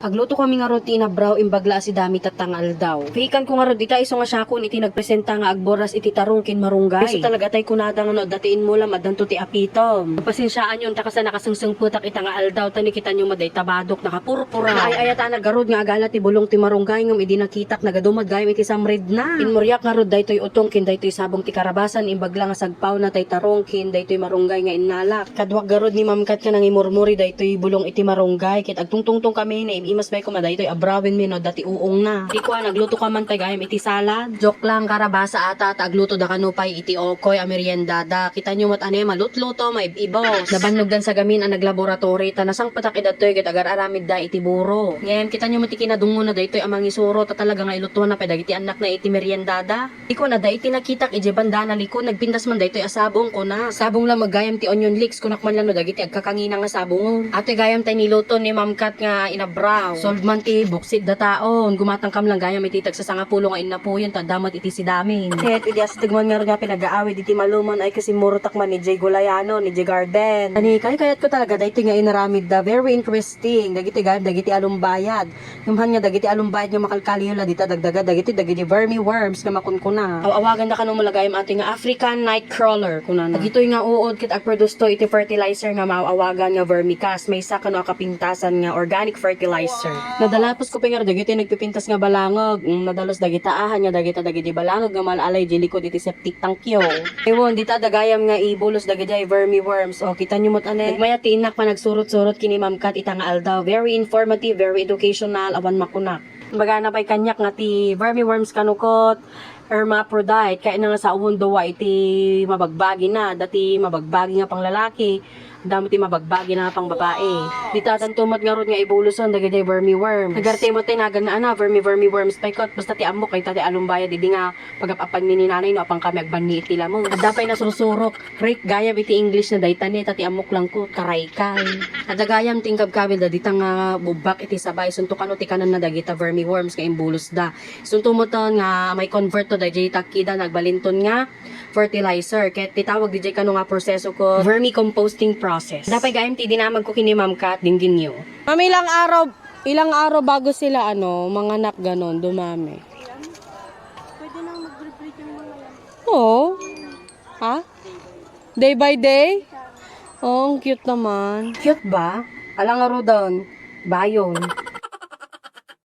Agluto kami nga roti na braw imbagla si dami tatangal daw. Fikan ko nga rod dita iso nga syakon iti nagpresenta nga agboras iti tarungkin marunggay. Iso talaga tay kunada nga no datiin mo lang madanto ti apitom. Pasensyaan yun takasa nakasungsung putak ita nga aldaw tani kita nyo maday tabadok nakapurpura. Ay ayata nagarod nga agala ti bulong ti marunggay ngam idi nakitak nagadumad gayam iti samred na. Inmuryak nga rod daytoy utong kin daytoy sabong ti karabasan imbagla nga sagpaw na tay tarungkin daytoy marunggay nga inalak. Kadwak garod ni mamkat ka nang imurmuri daytoy bulong iti marunggay kit agtungtungtong kami na imas bay ko maday toy abrawin mi no dati uong na. Di ko nagluto ka man tay gayam iti salad. Joke lang karabasa ata agluto da kanupay iti okoy a meriendada. Kita nyo mat ane malutluto maibibos. Nabannog dan sa gamin ang naglaboratory tanasang patak idatoy ket agar aramid da iti buro. Ngem kita nyo mat ikinadungo na daytoy amang isuro ta talaga nga iluto na pay dagiti anak na iti meriendada. Di ko na da iti nakitak ije banda na liko nagpintas man daytoy asabong ko na. Sabong lang maggayam ti onion leeks kunak man lang no dagiti agkakangina nga sabong. Ate gayam tay niluto ni Ma'am Kat nga inabra. Solve man ti buksit da taon. Gumatang kam lang gaya may titag sa sangapulo nga inapuyon tadamat iti si damin. Ket idi as tigman nga pinag-aawid iti maluman ay kasi murutak man ni Jay Gulayano ni Jay Garden. Ani kayat ko talaga daytoy nga inaramid da very interesting. Dagiti gayam dagiti alumbayad. Ngumhan nga dagiti alumbayad nga makalkaliyo la dita dagdaga dagiti vermi worms nga makunkuna. Awagan da kanong malagayam ating nga African nightcrawler kunana. Dagitoy nga uod ket agproduce to iti fertilizer nga maawagan nga vermicast may sa kano kapintasan nga organic fertilizer. Nadalapos ko pingar dagiti nagpipintas nga balangog. Nadalos dagita ahan nga dagiti balangog nga malalay jilikod iti septic tankyo. Ewon dita dagayam nga ibulos dagiti vermi worms. O kita nyo mot ane. Nagmaya tinak pa nagsurot-surot kini Ma'am Kat ita nga aldaw. Very informative, very educational awan makunak. Baga na pay kanyak nga ti vermi worms kanukot hermaphrodite kaya na nga sa uwon dawa iti mabagbagi na dati mabagbagi nga pang lalaki damo ti mabagbagi na pang babae. Di tatantumat nga ron nga ibuluson dagiti vermi worms. Nagarte mo tay nagan na ana vermi worms paikot basta ti amok kay tati alumbaya di nga pagapapan ni nanay no apang kami agbanni iti lamong. Adapay na susurok rek gayam iti English na daytani tati amok lang ko karaykay. Adagayam tingkab kabil da ditang nga bubak iti sabay suntukan ti kanan na dagita vermi worms nga imbulos da. Suntumoton nga may convert to dagiti takida nagbalinton nga fertilizer ket titawag DJ kano nga proseso ko vermicomposting process. Dapat gayam ti dinamag ko kini Ma'am Kat dinggin nyo. Ma'am, ilang araw bago sila manganak ganon, dumami? Pwede nang mag-breed yung mga yan. Oo. Ha? Day by day? Oh, ang cute naman. Cute ba? Alang aro doon. Bayon.